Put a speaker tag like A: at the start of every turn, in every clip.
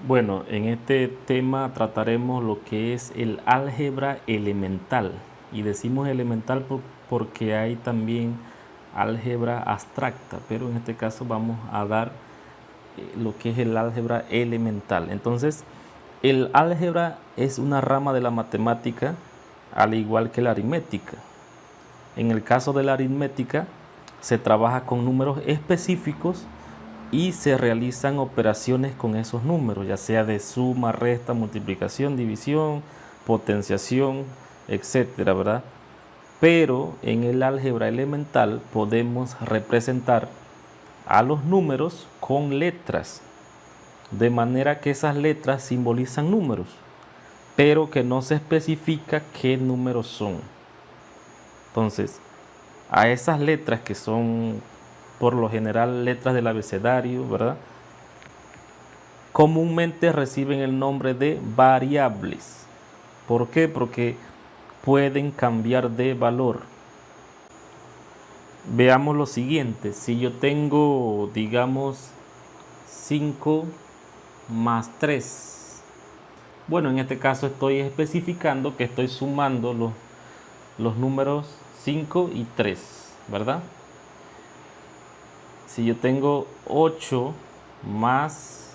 A: Bueno, en este tema trataremos lo que es el álgebra elemental. Y decimos elemental porque hay también álgebra abstracta, pero en este caso vamos a dar lo que es el álgebra elemental. Entonces, el álgebra es una rama de la matemática, al igual que la aritmética. En el caso de la aritmética, se trabaja con números específicos y se realizan operaciones con esos números, ya sea de suma, resta, multiplicación, división, potenciación, etcétera, ¿verdad? Pero en el álgebra elemental podemos representar a los números con letras, de manera que esas letras simbolizan números, pero que no se especifica qué números son. Entonces, a esas letras que son por lo general letras del abecedario, ¿verdad? Comúnmente reciben el nombre de variables. ¿Por qué? Porque pueden cambiar de valor. Veamos lo siguiente. Si yo tengo, digamos, 5 más 3. Bueno, en este caso estoy especificando que estoy sumando los números 5 y 3, ¿verdad? Si yo tengo 8 más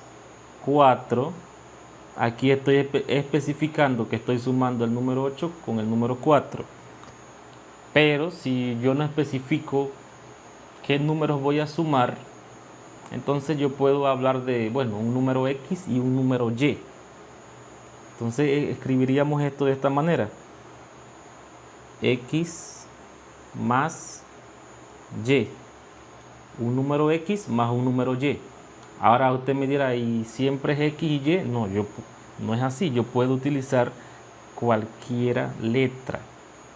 A: 4, aquí estoy especificando que estoy sumando el número 8 con el número 4. Pero si yo no especifico qué números voy a sumar, entonces yo puedo hablar de, bueno, un número X y un número Y. Entonces escribiríamos esto de esta manera: X más Y. Un número X más un número Y. Ahora usted me dirá, ¿y siempre es X y Y? No, no es así. Yo puedo utilizar cualquiera letra.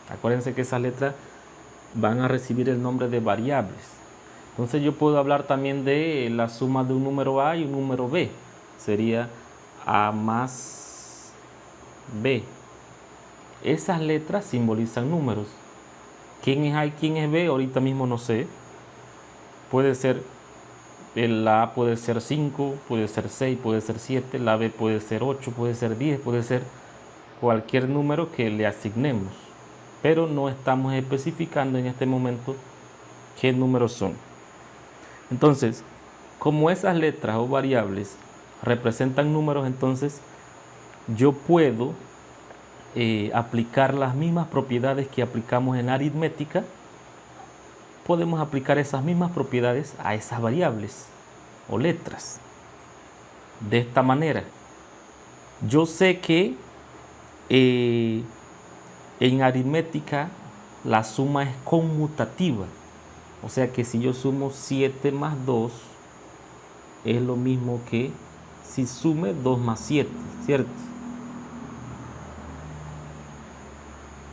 A: Acuérdense que esas letras van a recibir el nombre de variables. Entonces yo puedo hablar también de la suma de un número A y un número B. Sería A más B. Esas letras simbolizan números. ¿Quién es A y quién es B? Ahorita mismo no sé. Puede ser, el A puede ser 5, puede ser 6, puede ser 7, la B puede ser 8, puede ser 10, puede ser cualquier número que le asignemos. Pero no estamos especificando en este momento qué números son. Entonces, como esas letras o variables representan números, entonces yo puedo aplicar las mismas propiedades que aplicamos en aritmética. Podemos aplicar esas mismas propiedades a esas variables o letras. De esta manera, yo sé que en aritmética la suma es conmutativa. O sea que si yo sumo 7 más 2, es lo mismo que si sume 2 más 7, ¿cierto?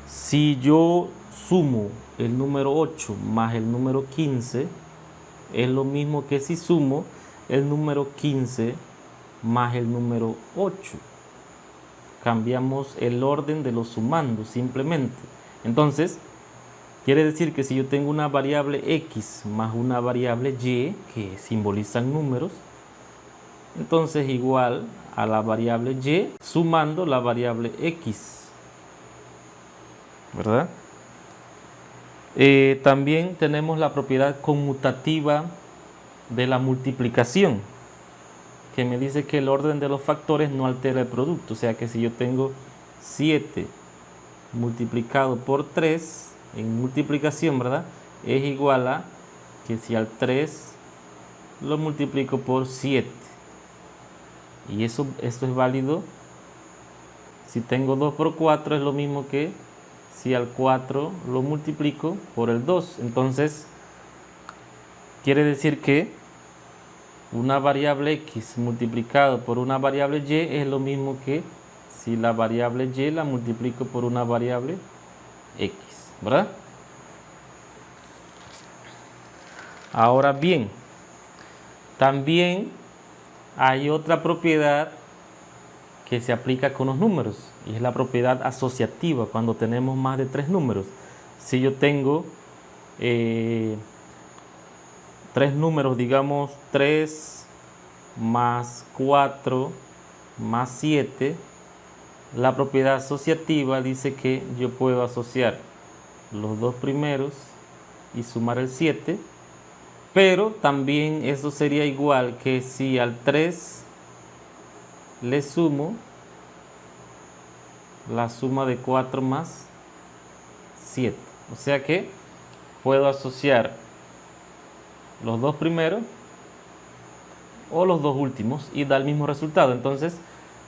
A: Si yo sumo el número 8 más el número 15, es lo mismo que si sumo el número 15 más el número 8. Cambiamos el orden de los sumandos simplemente. Entonces, quiere decir que si yo tengo una variable X más una variable Y, que simbolizan números, entonces igual a la variable Y sumando la variable X, ¿verdad? También tenemos la propiedad conmutativa de la multiplicación, que me dice que el orden de los factores no altera el producto. O sea que si yo tengo 7 multiplicado por 3 en multiplicación, ¿verdad? Es igual a que si al 3 lo multiplico por 7. Y esto es válido. Si tengo 2 por 4 es lo mismo que si al 4 lo multiplico por el 2. Entonces, quiere decir que una variable X multiplicado por una variable Y es lo mismo que si la variable Y la multiplico por una variable X, ¿verdad? Ahora bien, también hay otra propiedad que se aplica con los números y es la propiedad asociativa cuando tenemos más de 3 números. Si yo tengo 3 números, digamos 3 más 4 más 7. La propiedad asociativa dice que yo puedo asociar los dos primeros y sumar el 7, pero también eso sería igual que si al 3 le sumo la suma de 4 más 7. O sea que puedo asociar los dos primeros o los dos últimos y da el mismo resultado. Entonces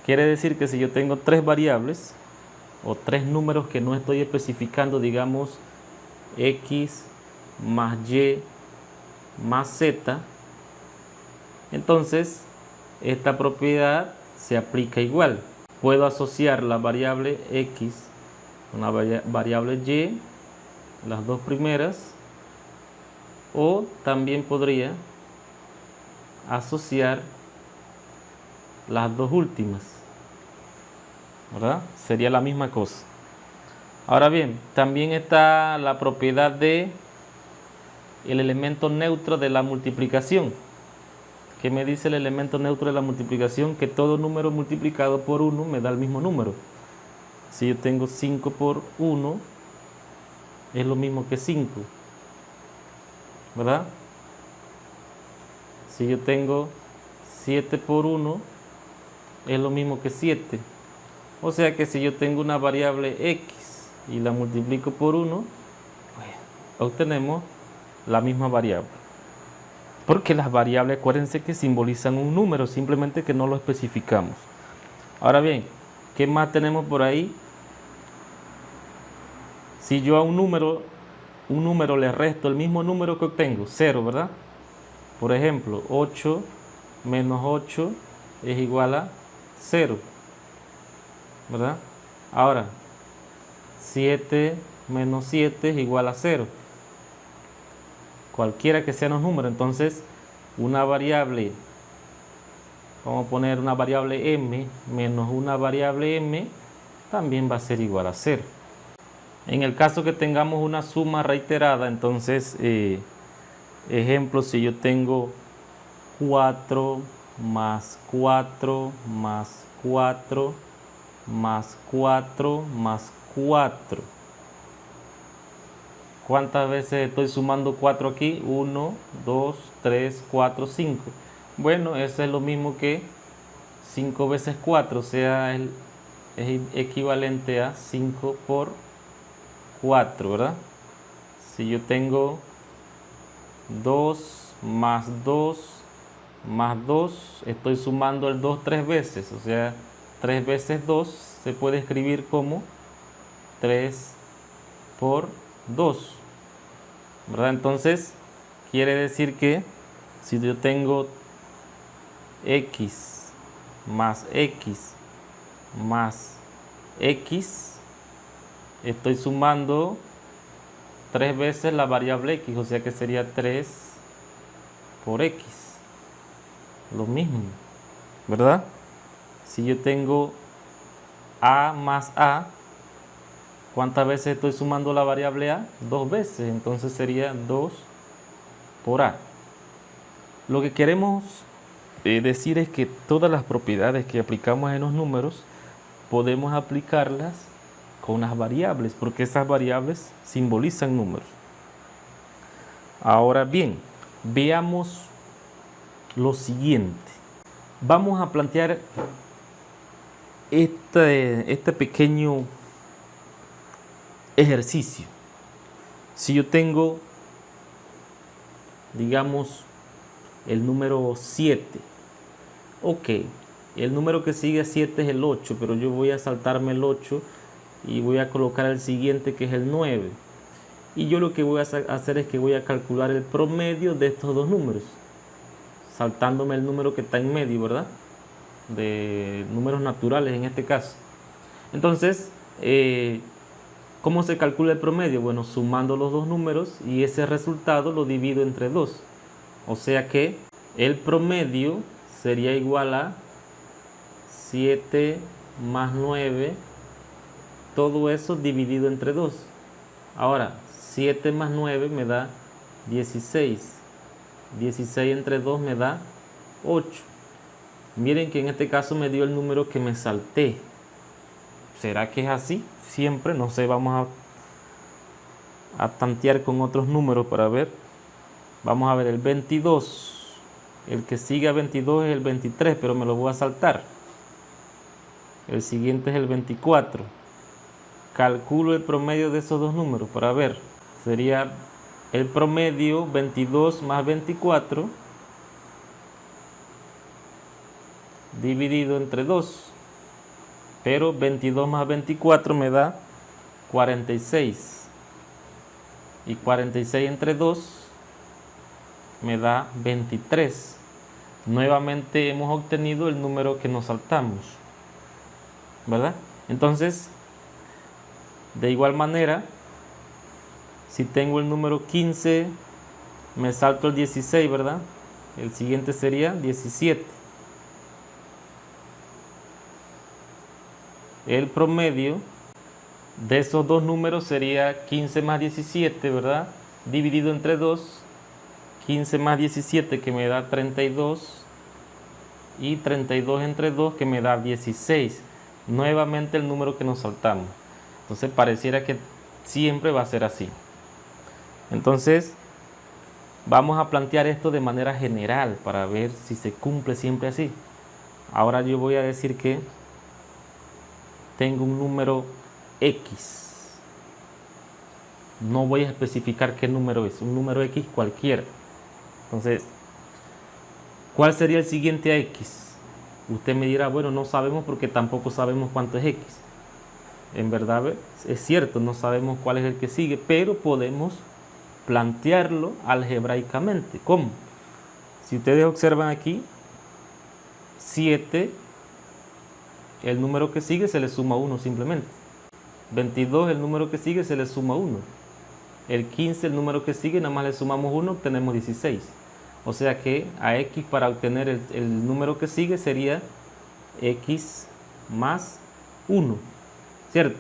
A: quiere decir que si yo tengo tres variables o tres números que no estoy especificando, digamos x más y más z, entonces esta propiedad se aplica igual. Puedo asociar la variable x con la variable y, las dos primeras, o también podría asociar las dos últimas, ¿verdad? Sería la misma cosa. Ahora bien, también está la propiedad de el elemento neutro de la multiplicación. ¿Qué me dice el elemento neutro de la multiplicación? Que todo número multiplicado por 1 me da el mismo número. Si yo tengo 5 por 1, es lo mismo que 5, ¿verdad? Si yo tengo 7 por 1, es lo mismo que 7. O sea que si yo tengo una variable x y la multiplico por 1, pues obtenemos la misma variable. Porque las variables, acuérdense que simbolizan un número, simplemente que no lo especificamos. Ahora bien, ¿qué más tenemos por ahí? Si yo a un número le resto el mismo número que obtengo, 0, ¿verdad? Por ejemplo, 8 menos 8 es igual a 0, ¿verdad? Ahora, 7 menos 7 es igual a 0. Cualquiera que sean los números, entonces una variable, vamos a poner una variable m menos una variable m, también va a ser igual a 0. En el caso que tengamos una suma reiterada, entonces, ejemplo, si yo tengo 4 más 4 más 4 más 4 más 4. ¿Cuántas veces estoy sumando 4 aquí? 1, 2, 3, 4, 5. Bueno, eso es lo mismo que 5 veces 4, o sea, es equivalente a 5 por 4, ¿verdad? Si yo tengo 2 más 2 más 2, estoy sumando el 2 3 veces, o sea, 3 veces 2 se puede escribir como 3 por 2, ¿verdad? Entonces, quiere decir que si yo tengo x más x más x, estoy sumando 3 veces la variable x, o sea que sería 3 por x. Lo mismo, ¿verdad? Si yo tengo a más a, ¿cuántas veces estoy sumando la variable a? 2 veces, entonces sería 2 por a. Lo que queremos decir es que todas las propiedades que aplicamos en los números podemos aplicarlas con las variables, porque esas variables simbolizan números. Ahora bien, veamos lo siguiente. Vamos a plantear este pequeño ejercicio. Si yo tengo, digamos, el número 7, ok, el número que sigue a 7 es el 8, pero yo voy a saltarme el 8 y voy a colocar el siguiente, que es el 9. Y yo lo que voy a hacer es que voy a calcular el promedio de estos dos números, saltándome el número que está en medio, ¿verdad? De números naturales en este caso. Entonces, ¿cómo se calcula el promedio? Bueno, sumando los dos números y ese resultado lo divido entre 2. O sea que el promedio sería igual a 7 más 9, todo eso dividido entre 2. Ahora, 7 más 9 me da 16. 16 entre 2 me da 8. Miren que en este caso me dio el número que me salté. ¿Será que es así? Siempre, no sé, vamos a tantear con otros números para ver. Vamos a ver el 22. El que sigue a 22 es el 23, pero me lo voy a saltar. El siguiente es el 24. Calculo el promedio de esos dos números para ver. Sería el promedio 22 más 24 dividido entre 2. Pero 22 más 24 me da 46. Y 46 entre 2 me da 23. Nuevamente hemos obtenido el número que nos saltamos, ¿verdad? Entonces, de igual manera, si tengo el número 15, me salto el 16, ¿verdad? El siguiente sería 17. El promedio de esos dos números sería 15 más 17, ¿verdad? Dividido entre 2. 15 más 17 que me da 32. Y 32 entre 2 que me da 16. Nuevamente el número que nos saltamos. Entonces pareciera que siempre va a ser así. Entonces vamos a plantear esto de manera general para ver si se cumple siempre así. Ahora yo voy a decir que tengo un número X. No voy a especificar qué número es, un número X cualquiera. Entonces, ¿cuál sería el siguiente a X? Usted me dirá, bueno, no sabemos porque tampoco sabemos cuánto es X. En verdad es cierto, no sabemos cuál es el que sigue, pero podemos plantearlo algebraicamente. ¿Cómo? Si ustedes observan aquí, 7, el número que sigue se le suma 1 simplemente. 22, el número que sigue se le suma 1. El 15, el número que sigue, nada más le sumamos 1, obtenemos 16. O sea que a X para obtener el número que sigue sería X más 1, ¿cierto?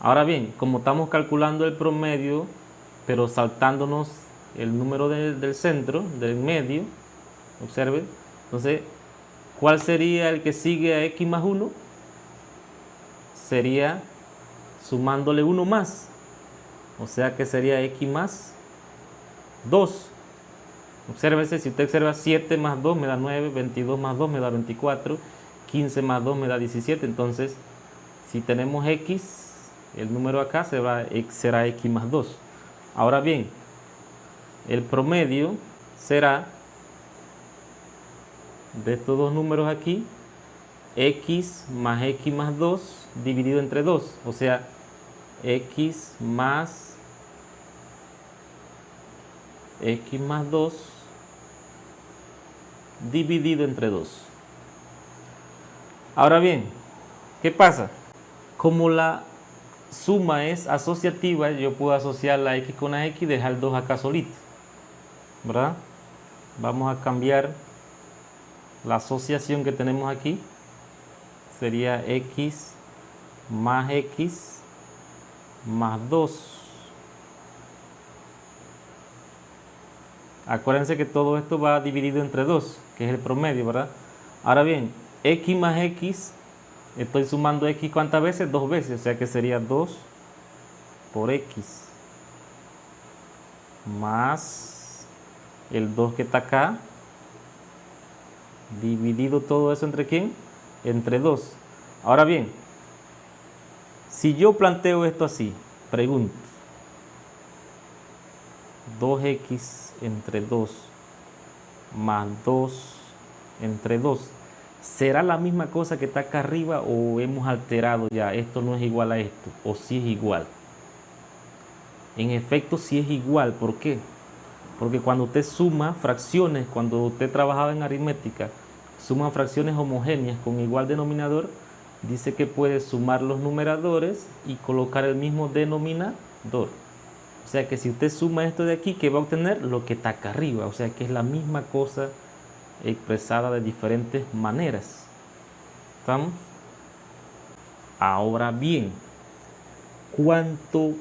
A: Ahora bien, como estamos calculando el promedio, pero saltándonos el número del centro, del medio, observen, entonces, ¿cuál sería el que sigue a X más 1? Sería sumándole 1 más, o sea que sería X más 2. Obsérvese, si usted observa 7 más 2 me da 9, 22 más 2 me da 24, 15 más 2 me da 17. Entonces, si tenemos X, el número acá será X más 2. Ahora bien, el promedio será de estos dos números aquí, X más 2 dividido entre 2. O sea, X más 2 dividido entre 2. Ahora bien, ¿qué pasa? Como la suma es asociativa, yo puedo asociar la X con la X y dejar el 2 acá solito, ¿verdad? Vamos a cambiar la asociación que tenemos aquí. Sería X más 2. Acuérdense que todo esto va dividido entre 2, que es el promedio, ¿verdad? Ahora bien, X más X, estoy sumando X ¿cuántas veces? 2 veces, o sea que sería 2 por X más el 2 que está acá, dividido todo eso ¿entre quién? Entre 2. Ahora bien, si yo planteo esto así, pregunto, 2X entre 2 más 2 entre 2, ¿será la misma cosa que está acá arriba o hemos alterado ya? Esto no es igual a esto, o sí es igual. En efecto, sí es igual. ¿Por qué? Porque cuando usted suma fracciones, cuando usted trabajaba en aritmética, suma fracciones homogéneas con igual denominador, dice que puede sumar los numeradores y colocar el mismo denominador. O sea que si usted suma esto de aquí, ¿qué va a obtener? Lo que está acá arriba. O sea que es la misma cosa expresada de diferentes maneras. ¿Estamos? Ahora bien, ¿cuánto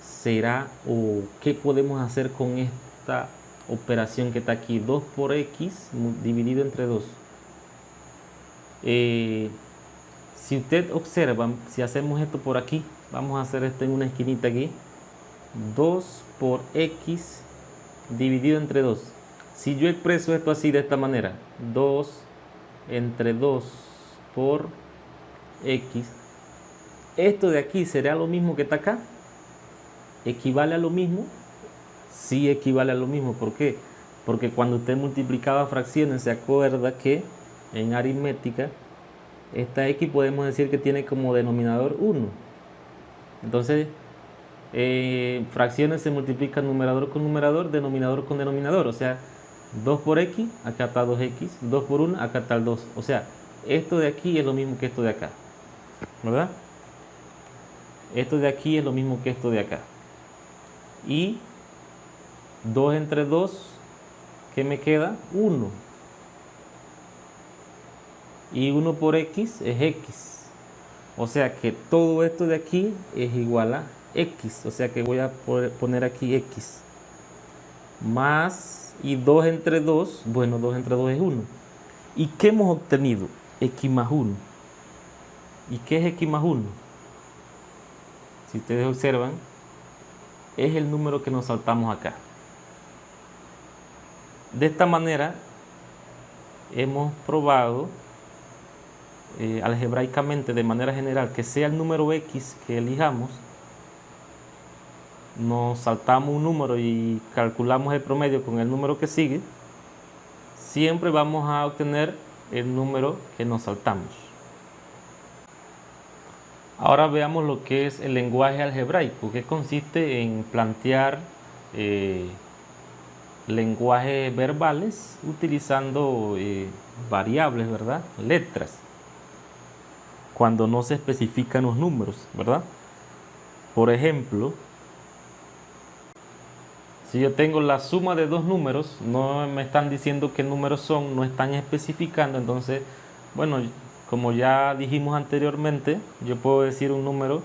A: será o qué podemos hacer con esta operación que está aquí? 2 por X dividido entre 2. Si usted observa, si hacemos esto por aquí, vamos a hacer esto en una esquinita aquí, 2 por x dividido entre 2. Si yo expreso esto así de esta manera, 2 entre 2 por x, esto de aquí será lo mismo que está acá, equivale a lo mismo, sí equivale a lo mismo. ¿Por qué? Porque cuando usted multiplicaba fracciones, se acuerda que en aritmética esta x podemos decir que tiene como denominador 1. Entonces fracciones se multiplican numerador con numerador, denominador con denominador. O sea, 2 por x, acá está 2x, 2 por 1, acá está el 2. O sea, esto de aquí es lo mismo que esto de acá, ¿verdad? Esto de aquí es lo mismo que esto de acá. Y 2 entre 2, ¿qué me queda? 1. Y 1 por x es x. O sea que todo esto de aquí es igual a x. O sea que voy a poner aquí x. Más, y 2 entre 2, bueno, 2 entre 2 es 1. ¿Y qué hemos obtenido? X más 1. ¿Y qué es x más 1? Si ustedes observan, es el número que nos saltamos acá. De esta manera hemos probado algebraicamente, de manera general, que sea el número x que elijamos, nos saltamos un número y calculamos el promedio con el número que sigue, siempre vamos a obtener el número que nos saltamos. Ahora veamos lo que es el lenguaje algebraico, que consiste en plantear lenguajes verbales utilizando variables, ¿verdad? Letras, cuando no se especifican los números, ¿verdad? Por ejemplo, si yo tengo la suma de dos números, no me están diciendo qué números son, no están especificando, entonces, bueno, como ya dijimos anteriormente, yo puedo decir un número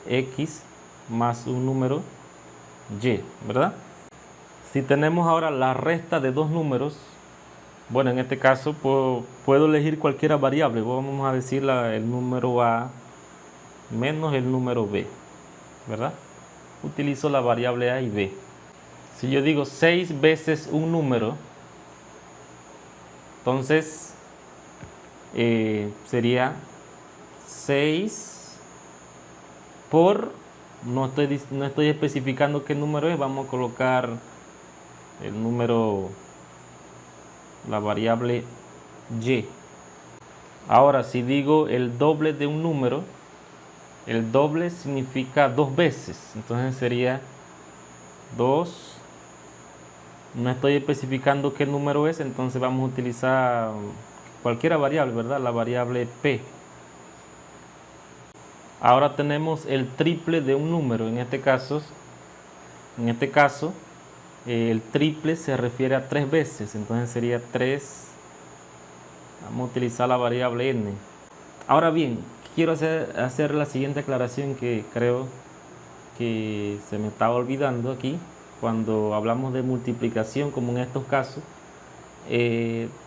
A: x más un número y, ¿verdad? Si tenemos ahora la resta de dos números, bueno, en este caso puedo elegir cualquier variable. Vamos a decir el número a menos el número b, ¿verdad? Utilizo la variable a y b. Si yo digo 6 veces un número, entonces sería 6 por, no estoy especificando qué número es, vamos a colocar el número, la variable y. Ahora, si digo el doble de un número, el doble significa dos veces, entonces sería 2. No estoy especificando qué número es, entonces vamos a utilizar cualquier variable, ¿verdad? La variable p. Ahora tenemos el triple de un número. En este caso, el triple se refiere a 3 veces, entonces sería 3. Vamos a utilizar la variable n. Ahora bien, quiero hacer la siguiente aclaración que creo que se me estaba olvidando aquí cuando hablamos de multiplicación, como en estos casos.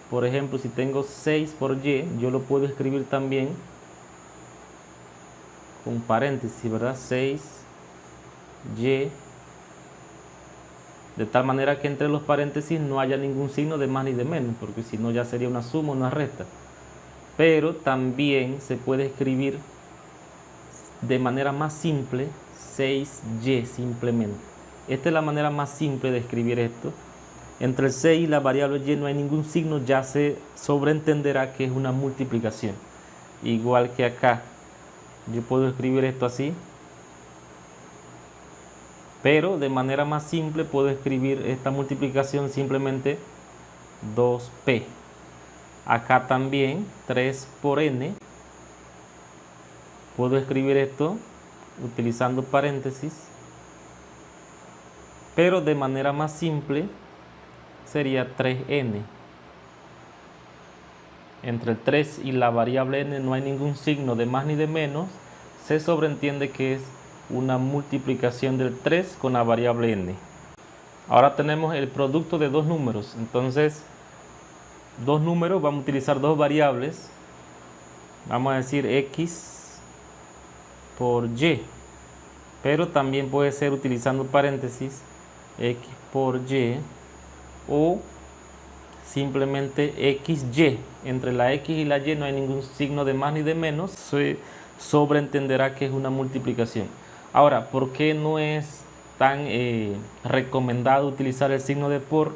A: Por ejemplo, si tengo 6 por y, yo lo puedo escribir también con paréntesis, ¿verdad? 6y, de tal manera que entre los paréntesis no haya ningún signo de más ni de menos, porque si no ya sería una suma o una resta. Pero también se puede escribir de manera más simple 6y simplemente. Esta es la manera más simple de escribir esto. Entre el 6 y la variable y no hay ningún signo, ya se sobreentenderá que es una multiplicación. Igual que acá, yo puedo escribir esto así, pero de manera más simple puedo escribir esta multiplicación simplemente 2p. Acá también 3 por n. Puedo escribir esto utilizando paréntesis, pero de manera más simple sería 3n. Entre el 3 y la variable n no hay ningún signo de más ni de menos, se sobreentiende que es una multiplicación del 3 con la variable n. Ahora tenemos el producto de dos números, entonces dos números, vamos a utilizar dos variables, vamos a decir x por y, pero también puede ser utilizando paréntesis x por y o simplemente xy. Entre la x y la y no hay ningún signo de más ni de menos, se sobreentenderá que es una multiplicación. Ahora, ¿por qué no es tan recomendado utilizar el signo de por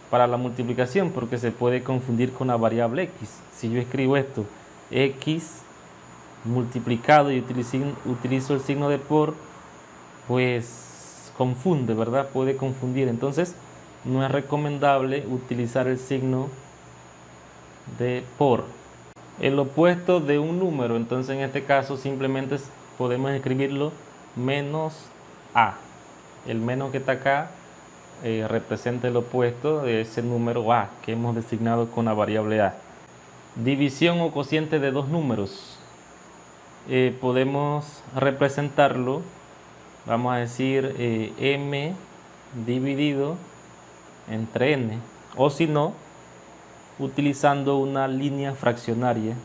A: para la multiplicación? Porque se puede confundir con la variable x. Si yo escribo esto, x multiplicado y utilizo el signo de por, pues confunde, ¿verdad? Puede confundir. Entonces, no es recomendable utilizar el signo de por. El opuesto de un número, entonces en este caso simplemente podemos escribirlo menos a. El menos que está acá representa el opuesto de ese número a que hemos designado con la variable a. División o cociente de dos números. Podemos representarlo, vamos a decir m dividido entre n, o si no, utilizando una línea fraccionaria,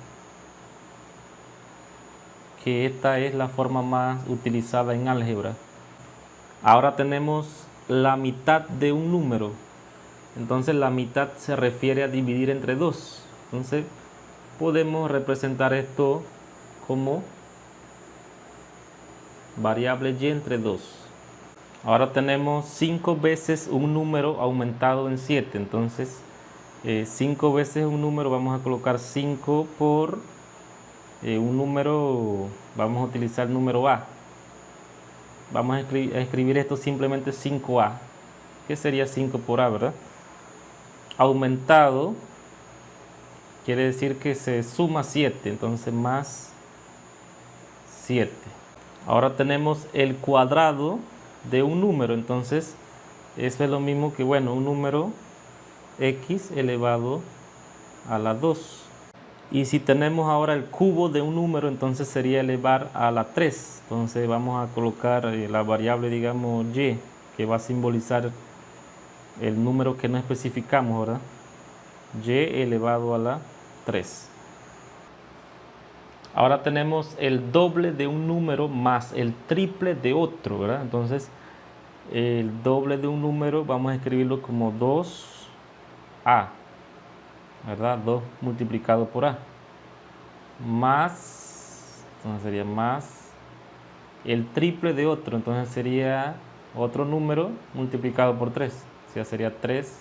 A: que esta es la forma más utilizada en álgebra. Ahora tenemos la mitad de un número, entonces la mitad se refiere a dividir entre dos, entonces podemos representar esto como variable y entre 2. Ahora tenemos 5 veces un número aumentado en 7, entonces 5 veces un número, vamos a colocar 5 por un número, vamos a utilizar el número a. Vamos a escribir esto simplemente 5a, que sería 5 por a, ¿verdad? Aumentado quiere decir que se suma 7, entonces más 7. Ahora tenemos el cuadrado de un número, entonces eso es lo mismo que, bueno, un número x elevado a la 2. Y si tenemos ahora el cubo de un número, entonces sería elevar a la 3. Entonces vamos a colocar la variable, digamos, y, que va a simbolizar el número que no especificamos, ¿verdad? Y elevado a la 3. Ahora tenemos el doble de un número más el triple de otro, ¿verdad? Entonces, el doble de un número vamos a escribirlo como 2a, ¿verdad? 2 multiplicado por a. Más, entonces sería más el triple de otro, entonces sería otro número multiplicado por 3. O sea, sería 3.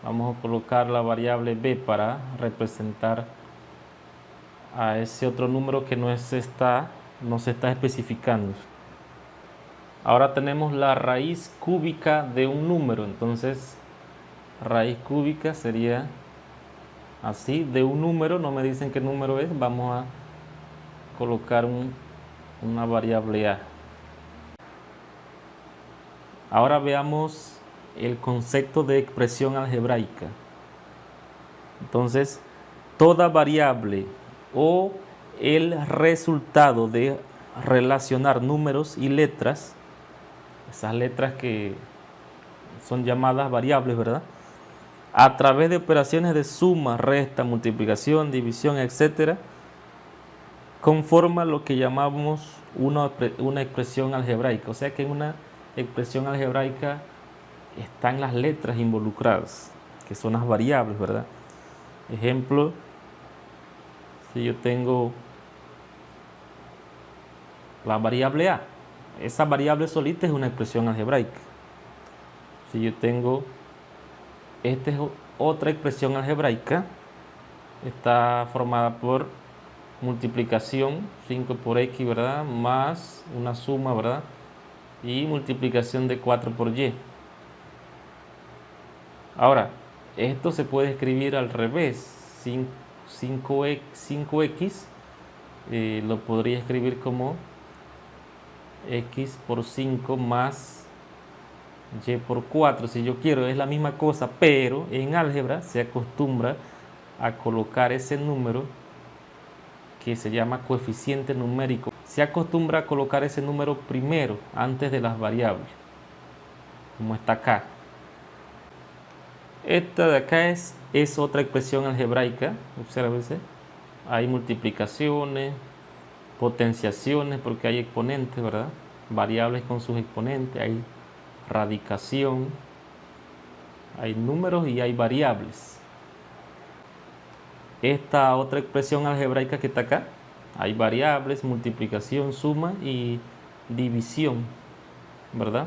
A: Vamos a colocar la variable b para representar a ese otro número que no se está especificando. Ahora tenemos la raíz cúbica de un número, entonces raíz cúbica sería así, de un número, no me dicen qué número es, vamos a colocar una variable a. Ahora veamos el concepto de expresión algebraica. Entonces, toda variable o el resultado de relacionar números y letras, esas letras que son llamadas variables, ¿verdad? A través de operaciones de suma, resta, multiplicación, división, etcétera, conforma lo que llamamos una expresión algebraica. O sea que en una expresión algebraica están las letras involucradas, que son las variables, ¿verdad? Ejemplo, si yo tengo la variable a, esa variable solita es una expresión algebraica. Si yo tengo, esta es otra expresión algebraica, está formada por multiplicación, 5 por x, ¿verdad? Más una suma, ¿verdad? Y multiplicación de 4 por y. Ahora, esto se puede escribir al revés. 5x lo podría escribir como x por 5 más y por 4, si yo quiero. Es la misma cosa, pero en álgebra se acostumbra a colocar ese número que se llama coeficiente numérico. Se acostumbra a colocar ese número primero, antes de las variables, como está acá. Esta de acá es otra expresión algebraica, obsérvense. hay multiplicaciones, potenciaciones, porque hay exponentes, ¿verdad? Variables con sus exponentes, hay radicación, hay números y hay variables. Esta otra expresión algebraica que está acá, hay variables, multiplicación, suma y división, ¿verdad?